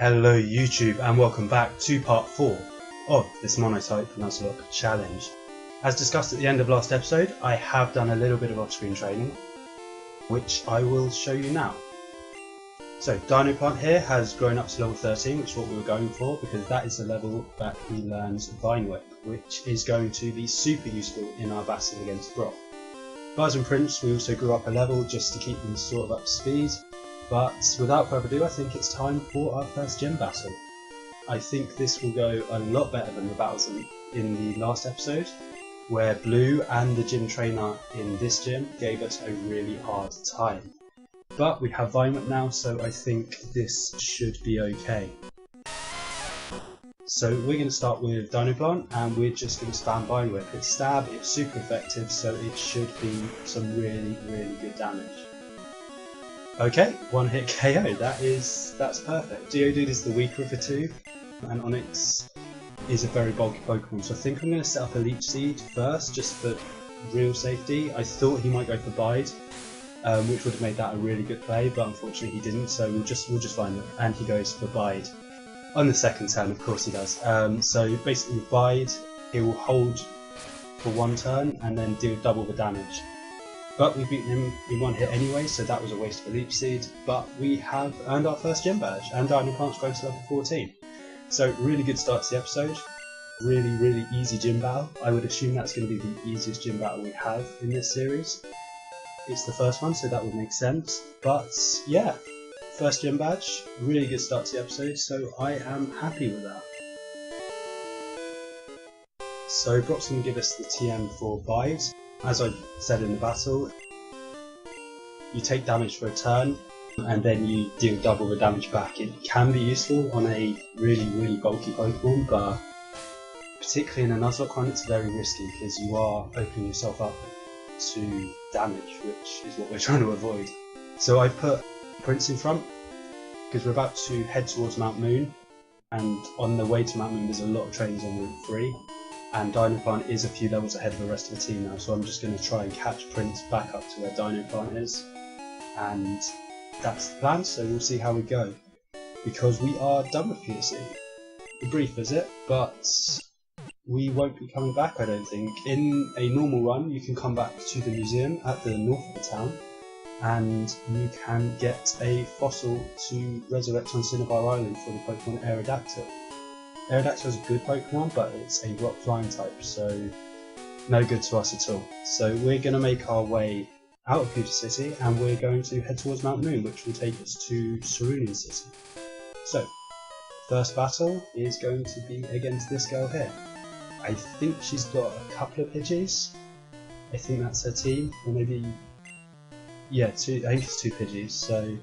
Hello YouTube and welcome back to part 4 of this Monotype Nuzlocke challenge. As discussed at the end of last episode, I have done a little bit of off-screen training, which I will show you now. So Dino Plant here has grown up to level 13, which is what we were going for, because that is the level that he learns Vine Whip, which is going to be super useful in our battle against Brock. Buzz and Prince we also grew up a level just to keep them sort of up to speed. But without further ado, I think it's time for our first gym battle. I think this will go a lot better than the battles in the last episode, where Blue and the gym trainer in this gym gave us a really hard time. But we have Vine Whip now, so I think this should be okay. So we're going to start with Dino Plant, and we're just going to spam Vine Whip. It's stab, it's super effective, so it should be some really good damage. Okay, one hit KO, that's perfect. Geodude is the weaker of the two, and Onix is a very bulky Pokemon, so I think I'm going to set up a Leech Seed first, just for real safety. I thought he might go for Bide, which would have made that a really good play, but unfortunately he didn't, so we'll just find it, and he goes for Bide. On the second turn, of course he does. So basically with Bide, he will hold for one turn, and then deal double the damage. But we've beaten him in one hit anyway, so that was a waste of a Leech Seed. But we have earned our first gym badge, and Dino Plant's grown to level 14. So really good start to the episode. Really easy gym battle. I would assume that's going to be the easiest gym battle we have in this series. It's the first one, so that would make sense. But yeah, first gym badge, really good start to the episode, so I am happy with that. So Brock's going to give us the TM for Bide. As I said in the battle, you take damage for a turn and then you deal double the damage back. It can be useful on a really bulky Pokemon, but particularly in a Nuzlocke run it's very risky because you are opening yourself up to damage, which is what we're trying to avoid. So I've put Prince in front because we're about to head towards Mount Moon, and on the way to Mount Moon there's a lot of trainers on Route 3. And Dino Plant is a few levels ahead of the rest of the team now, so I'm just going to try and catch Prince back up to where Dino Plant is, and that's the plan, so we'll see how we go. Because we are done with PSC. A brief visit, but we won't be coming back, I don't think. In a normal run, you can come back to the museum at the north of the town, and you can get a fossil to resurrect on Cinnabar Island for the Pokemon Aerodactyl. Aerodactyl is a good Pokemon, but it's a rock flying type, so no good to us at all. So we're going to make our way out of Pewter City, and we're going to head towards Mount Moon, which will take us to Cerulean City. So, first battle is going to be against this girl here. I think she's got a couple of Pidgeys. I think that's her team, or maybe, yeah, I think it's 2 Pidgeys, so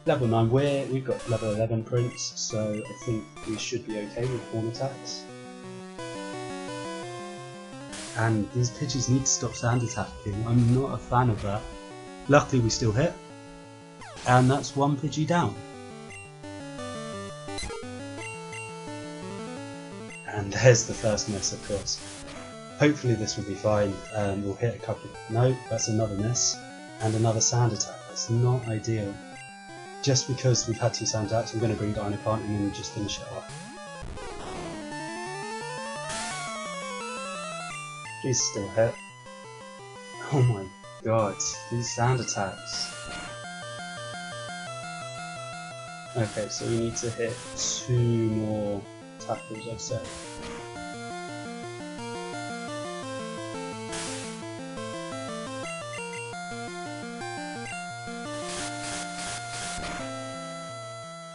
level 9, we've got level 11 Prince, so I think we should be okay with Horn attacks. And these Pidgeys need to stop sand attacking, I'm not a fan of that. Luckily we still hit, and that's 1 Pidgey down. And there's the first miss, of course. Hopefully this will be fine, we'll hit a couple. No, that's another miss, and another sand attack, that's not ideal. Just because we've had 2 sand attacks, I'm going to bring Dino Plant and then just finish it off. Please still hit. Oh my god, these sand attacks. Okay, so we need to hit 2 more tackles, I said.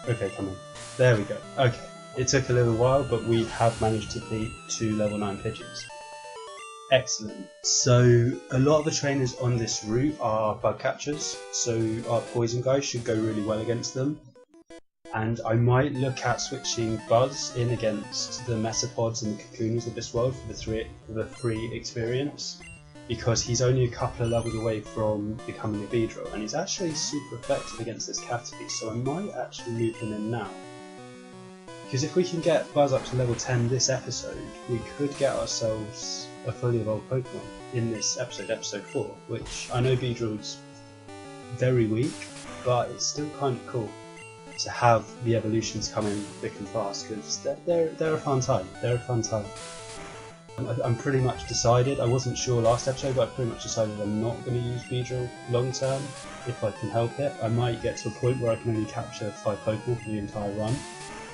Okay, come on. There we go. Okay, it took a little while, but we have managed to beat 2 level 9 Pidgeys. Excellent. So, a lot of the trainers on this route are bug catchers, so our poison guys should go really well against them. And I might look at switching Buzz in against the Metapods and the Cocooners of this world for the free experience, because he's only a couple of levels away from becoming a Beedrill, and he's actually super effective against this category, so I might actually move him in now. Because if we can get Buzz up to level 10 this episode, we could get ourselves a fully evolved Pokemon in this episode, episode 4, which I know Beedrill's very weak, but it's still kind of cool. to have the evolutions come in thick and fast, because they're a fun time. They're a fun time. I'm pretty much decided. I wasn't sure last episode, but I pretty much decided I'm not going to use Beedrill long term if I can help it. I might get to a point where I can only capture 5 Pokemon for the entire run,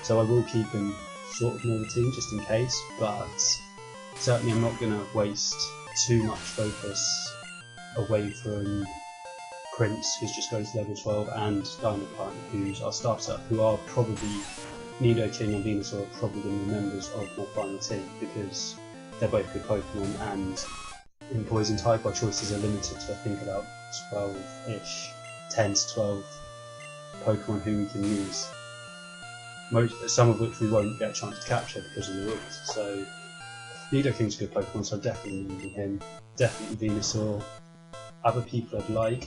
so I will keep him sort of near the team just in case. But certainly, I'm not going to waste too much focus away from Prince, who's just going to level 12, and Dynaplant, who's our starter, who are probably Nidoking and Venusaur are probably going to be members of my final team, because they're both good Pokemon, and in Poison type our choices are limited to I think about 12-ish, 10 to 12 Pokemon who we can use. Some of which we won't get a chance to capture because of the rules. So Nidoking's a good Pokemon, so I'm definitely using him. Definitely Venusaur. Other people I'd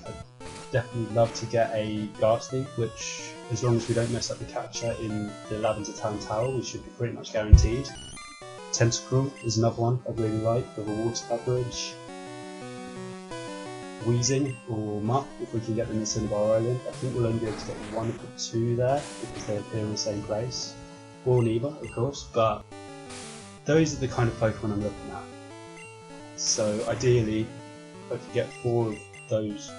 definitely love to get a Ghastly, which as long as we don't mess up the capture in the Lavender Town Tower, we should be pretty much guaranteed. Tentacruel is another one I'd really like with a water coverage. Wheezing or Muck, if we can get them in Cinnabar Island. I think we'll only be able to get one of the 2 there because they appear in the same place. Or neither, of course, but those are the kind of Pokemon I'm looking at. So ideally, if I could get 4 of those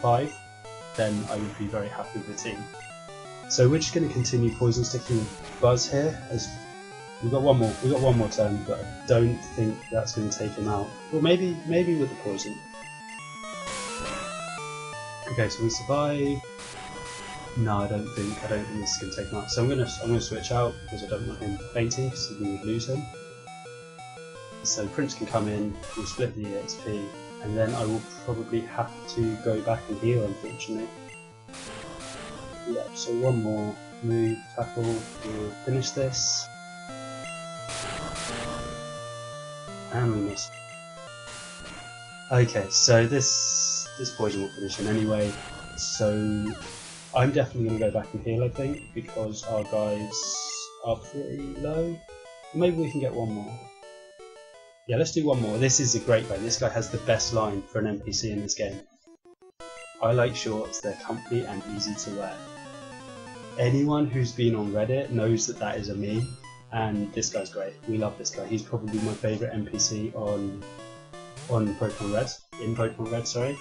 5, then I would be very happy with the team. So we're just going to continue Poison Sticking with Buzz here, as we've got one more turn, but I don't think that's going to take him out. Well, maybe with the poison. Okay, so we survive. No, I don't think this is going to take him out. So I'm gonna switch out because I don't want him fainting, so we would lose him. So Prince can come in. We'll split the EXP, and then I will probably have to go back and heal, unfortunately. Yeah. So one more move, tackle. We'll finish this. And we miss. Okay, so this poison will finish him anyway, so I'm definitely going to go back and heal, I think, because our guys are pretty low. Maybe we can get one more. Yeah, let's do one more. This is a great way. This guy has the best line for an NPC in this game. I like shorts, they're comfy and easy to wear. Anyone who's been on Reddit knows that that is a me. And this guy's great. We love this guy. He's probably my favourite NPC on Pokémon Red. In Pokémon Red, sorry.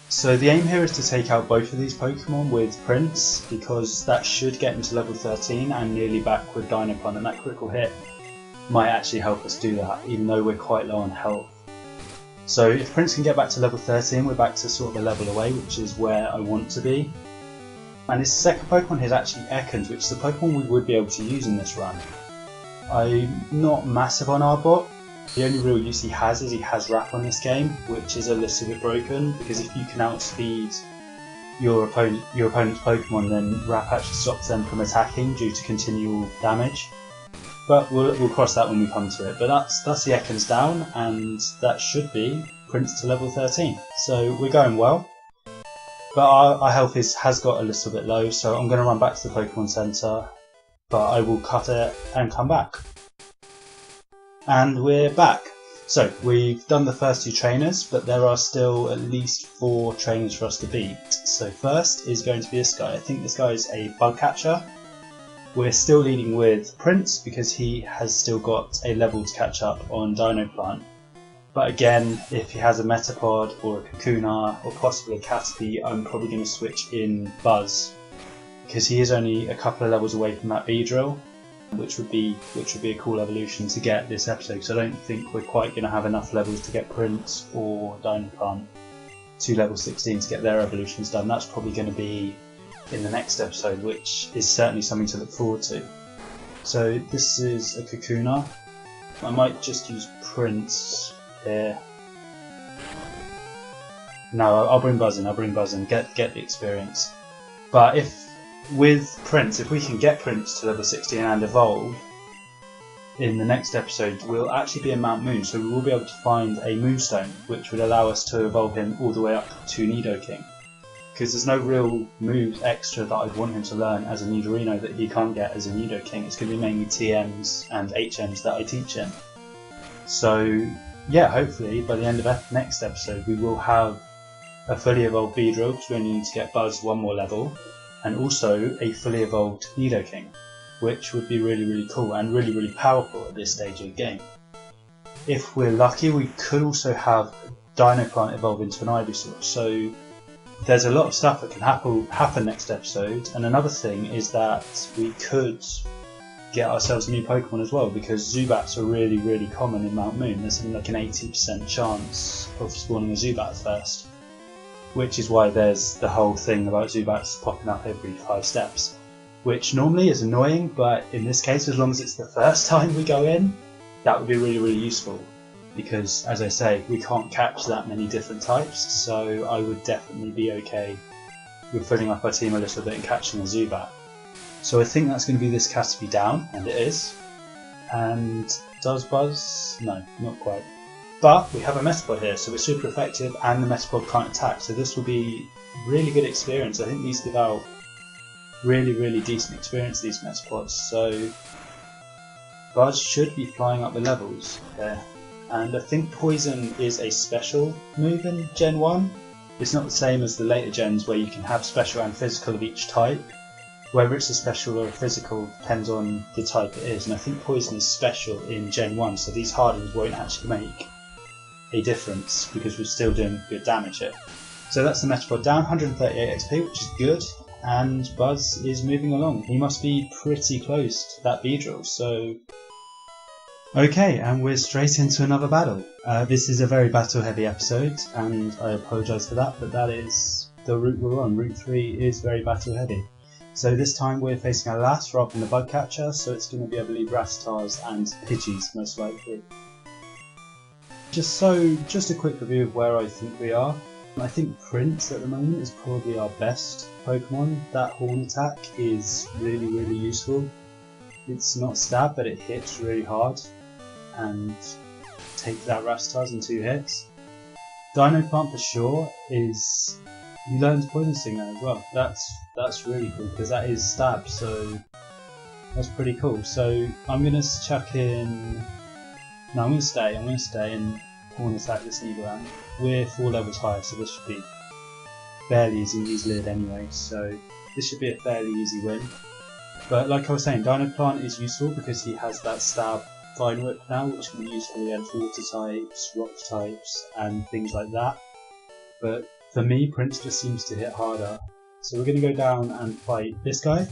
So the aim here is to take out both of these Pokémon with Prince, because that should get him to level 13 and nearly back with Dynaplant, and that critical hit might actually help us do that, even though we're quite low on health. So if Prince can get back to level 13, we're back to sort of a level away, which is where I want to be. And his second Pokemon is actually Ekans, which is the Pokemon we would be able to use in this run. I'm not massive on Arbok. The only real use he has is he has Wrap on this game, which is a little bit broken, because if you can outspeed your opponent's Pokemon, then Wrap actually stops them from attacking due to continual damage. But we'll cross that when we come to it. But that's the Ekans down, and that should be Prince to level 13. So we're going well. But our health has got a little bit low, so I'm going to run back to the Pokemon Center. But I will cut it and come back. And we're back. So we've done the first 2 trainers, but there are still at least 4 trainers for us to beat. So first is going to be this guy. I think this guy is a bug catcher. We're still leading with Prince because he has still got a level to catch up on Dynaplant. But again, if he has a Metapod or a Kakuna or possibly a Caterpie, I'm probably going to switch in Buzz, because he is only a couple of levels away from that Beedrill, which would be a cool evolution to get this episode, because I don't think we're quite going to have enough levels to get Prince or Dynaplant to level 16 to get their evolutions done. That's probably going to be in the next episode, which is certainly something to look forward to. So this is a Kakuna. I might just use Prince here. No, I'll bring Buzz in, get the experience. But with Prince, if we can get Prince to level 16 and evolve, in the next episode we'll actually be in Mount Moon, so we will be able to find a Moonstone, which would allow us to evolve him all the way up to Nidoking. Because there's no real moves extra that I'd want him to learn as a Nidorino that he can't get as a Nidoking. It's going to be mainly TMs and HMs that I teach him. So yeah, hopefully by the end of next episode we will have a fully evolved Beedrill, because we only need to get Buzz one more level. and also a fully evolved Nidoking, which would be really cool and really powerful at this stage of the game. If we're lucky, we could also have Dinoplant evolve into an Ivysaur, so there's a lot of stuff that can happen next episode. And another thing is that we could get ourselves a new Pokemon as well, because Zubats are really common in Mount Moon. There's something like an 80% chance of spawning a Zubat first, which is why there's the whole thing about Zubats popping up every 5 steps, which normally is annoying, but in this case, as long as it's the first time we go in, that would be really useful, because as I say, we can't catch that many different types, so I would definitely be okay with filling up our team a little bit and catching a Zubat. So I think that's going to be this Caterpie down, and it is. And does Buzz? No, not quite. But we have a Metapod here, so we're super effective and the Metapod can't attack, so this will be really good experience. I think these give out really decent experience, these Metapods, so Buzz should be flying up the levels there. And I think Poison is a special move in Gen 1. It's not the same as the later gens where you can have special and physical of each type. Whether it's a special or a physical depends on the type it is, and I think Poison is special in Gen 1, so these hardens won't actually make a difference because we're still doing good damage here. So that's the Metapod down, 138 XP, which is good, and Buzz is moving along. He must be pretty close to that Beedrill, so... Okay, and we're straight into another battle. This is a very battle heavy episode, and I apologise for that, but that is the route we're on. Route 3 is very battle heavy. So this time we're facing a Lass rather than the Bugcatcher, so it's going to be, I believe, Rattars and Pidgeys most likely. Just a quick review of where I think we are. I think Prince at the moment is probably our best Pokemon. That Horn attack is really useful. It's not stab, but it hits really hard and takes out Rattars in 2 hits. Dinoplant for sure is... You learn Poison Sting there as well. That's really cool because that is stab, so that's pretty cool. So I'm gonna chuck in. No, I'm gonna stay and Horn attack this Nidoran. We're 4 levels higher, so this should be fairly easy. Use Lid anyway, so this should be a fairly easy win. But like I was saying, Dinoplant is useful because he has that stab Vine Whip now, which can be useful against water types, rock types, and things like that. But for me, Prince just seems to hit harder. So we're going to go down and fight this guy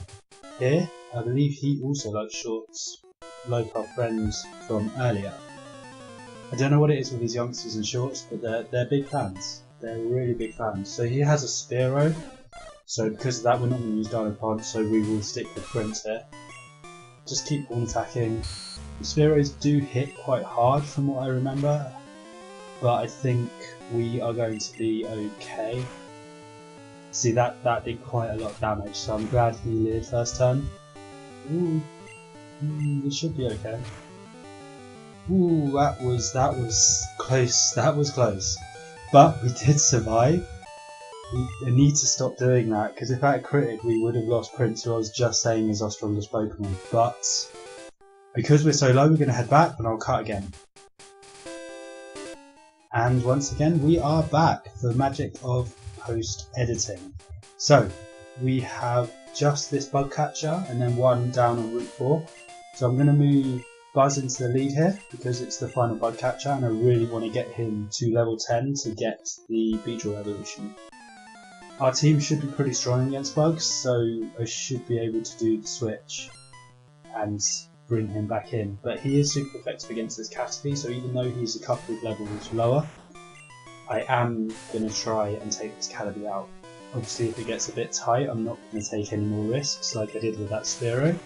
here. I believe he also likes shorts, like our friends from earlier. I don't know what it is with these youngsters in shorts, but they're big fans. They're really big fans. So he has a Spearow, so because of that we're not going to use Dinopod, so we will stick with Prince here. Just keep on attacking. The Spearows do hit quite hard from what I remember, but I think we are going to be okay. See, that did quite a lot of damage, so I'm glad he lived first turn. Ooh, we should be okay. Ooh, that was close. That was close, but we did survive. We need to stop doing that because if that critted, we would have lost Prince, who I was just saying is our strongest Pokemon. But because we're so low, we're going to head back, and I'll cut again. And once again, we are back. The magic of post-editing. So, we have just this Bugcatcher and then one down on Route 4. So I'm going to move Buzz into the lead here because it's the final Bugcatcher and I really want to get him to level 10 to get the Beedrill evolution. Our team should be pretty strong against bugs, so I should be able to do the switch and bring him back in, but he is super effective against this Caterpie, so even though he's a couple of levels lower, I am going to try and take this Caterpie out. Obviously if it gets a bit tight, I'm not going to take any more risks like I did with that Spearow,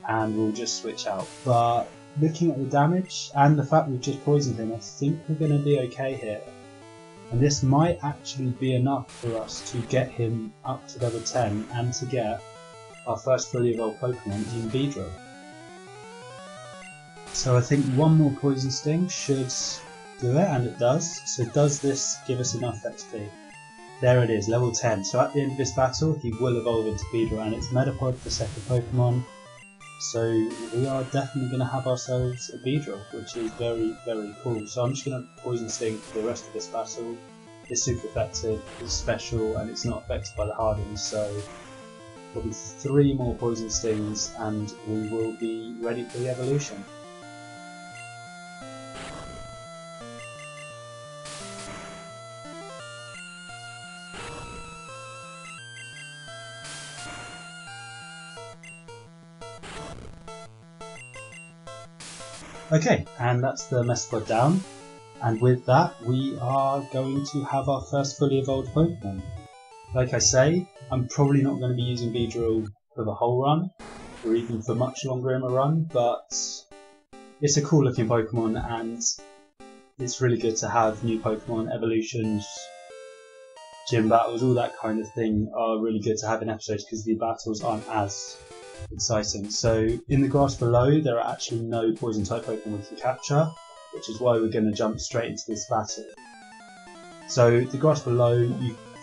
and we'll just switch out. But looking at the damage and the fact we've just poisoned him, I think we're going to be okay here. And this might actually be enough for us to get him up to level 10 and to get our first fully evolved Pokemon in Beedrill. So I think one more Poison Sting should do it, and it does. So does this give us enough XP? There it is, level 10. So at the end of this battle, he will evolve into Beedrill, and it's Metapod for second Pokemon. So we are definitely going to have ourselves a Beedrill, which is very cool. So I'm just going to Poison Sting for the rest of this battle. It's super effective, it's special, and it's not affected by the Hardens, so There'll be 3 more poison stings and we will be ready for the evolution. Okay, and that's the Mespod down, and with that we are going to have our first fully evolved Pokemon. Like I say, I'm probably not going to be using Beedrill for the whole run, or even for much longer in a run, but it's a cool looking Pokemon and it's really good to have new Pokemon, evolutions, gym battles, all that kind of thing are really good to have in episodes because the battles aren't as exciting. So in the grass below there are actually no poison type Pokemon we can capture, which is why we're going to jump straight into this battle. So the grass below,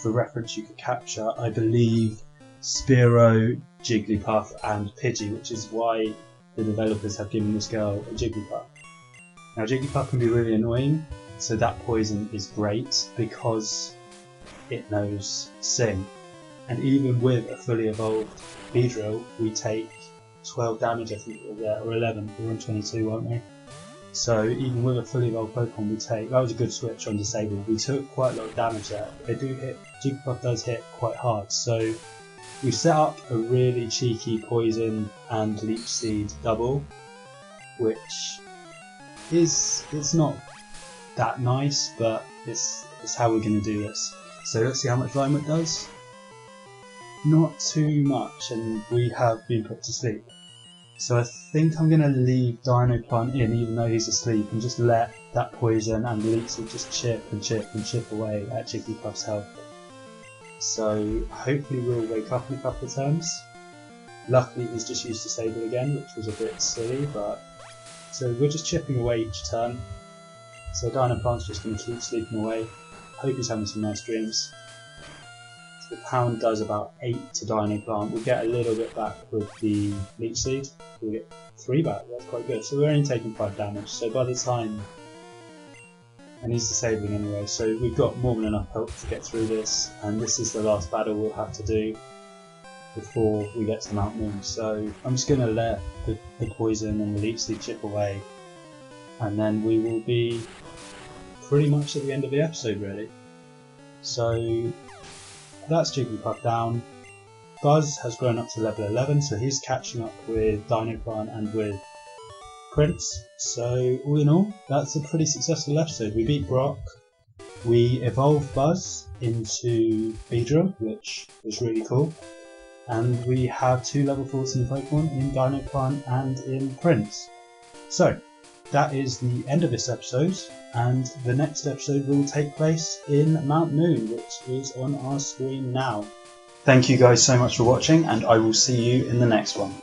for reference, you could capture, I believe, Spearow, Jigglypuff and Pidgey, which is why the developers have given this girl a Jigglypuff. Now Jigglypuff can be really annoying, so that poison is great because it knows Sing. And even with a fully evolved Beedrill, we take 12 damage, I think it was there, or 11, we were on 22, weren't we? So even with a fully evolved Pokemon we take, that was a good switch on disabled, we took quite a lot of damage there. They do hit, Jigglypuff does hit quite hard, so we set up a really cheeky poison and leech seed double, which it's not that nice, but it's how we're going to do this. So let's see how much Vine does. Not too much, and we have been put to sleep. So I think I'm going to leave Dino Plant in even though he's asleep and just let that poison and leech seed just chip and chip and chip away at Jigglypuff's health. So hopefully we'll wake up in a couple of turns. Luckily he's just used Disable again, which was a bit silly, but so we're just chipping away each turn. So Dino Plant's just going to keep sleeping away. Hope he's having some nice dreams. So the pound does about 8 to Dino Plant. We'll get a little bit back with the Leech Seed. We'll get 3 back, that's quite good. So we're only taking 5 damage, so by the time... And he's disabling anyway, so we've got more than enough help to get through this, and this is the last battle we'll have to do before we get to Mount Moon. So I'm just going to let the poison and the Leech Seed chip away, and then we will be pretty much at the end of the episode really. So that's Jigglypuff down. Buzz has grown up to level 11, so he's catching up with Dino Plant and with Prince. So all in all, that's a pretty successful episode. We beat Brock, we evolved Buzz into Beedrill, which was really cool, and we have 2 level 14 Pokemon in Dino Plant and in Prince. So that is the end of this episode, and the next episode will take place in Mount Moon, which is on our screen now. Thank you guys so much for watching, and I will see you in the next one.